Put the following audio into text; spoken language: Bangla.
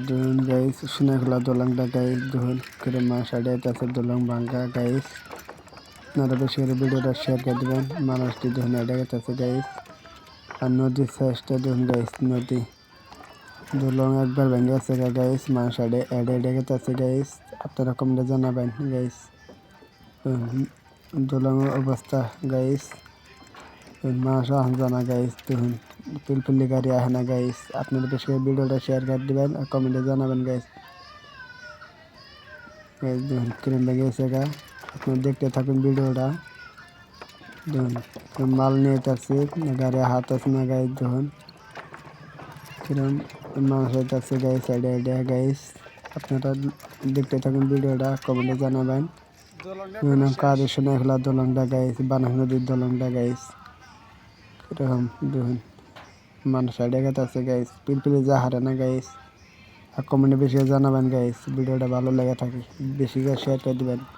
দেখুন গাইস সোনাখোলা দলংটা গাইস দেখুন কিরম সাইডে আছে দলং ভাঙ্গা গাইস। আপনারা বেশি করে ভিডিওটা শেয়ার করে দেবেন। মানুষটি দেখুন এটা আছে গাইস। আর নদীর শেষটা দেখুন গাইস নদী দলং একবার ভেঙে আছে গাইস। মানুষ সাইডে এডে আছে গাইস। আপনারা কমেন্টে জানাবেন গাইস দলংয়ের অবস্থা গাইস। মানুষ জানা গাইস দেখুন পিলপিলি গাড়ি আহে না গাইস। আপনারা বেশি করে ভিডিওটা শেয়ার করে দেবেন আর কমেন্টে জানাবেন গাইস। গাইস দেখুন কিরম ভেঙে গেছে গা। আপনারা দেখতে থাকুন ভিডিওটা। দেখুন মাল নিয়ে যাচ্ছে গাড়ি হাত আছে না গাইস। দেখুন কিরম মানুষ আছে গাইস সাইডে গাইস। আপনারা দেখতে থাকুন ভিডিওটা কমেন্টে জানাবেন। কাদের সোনাখোলা দলংটা গাইস বানাস নদীর দলংটা গাইস এরকম দেখুন মানুষ সাইডে আছে গাইস। পিলপিলি যা হারে না গাইস। আর কমেন্টে বেশি জানাবেন গাইস। ভিডিওটা ভালো লেগে থাকে বেশি করে শেয়ার করে দিবেন।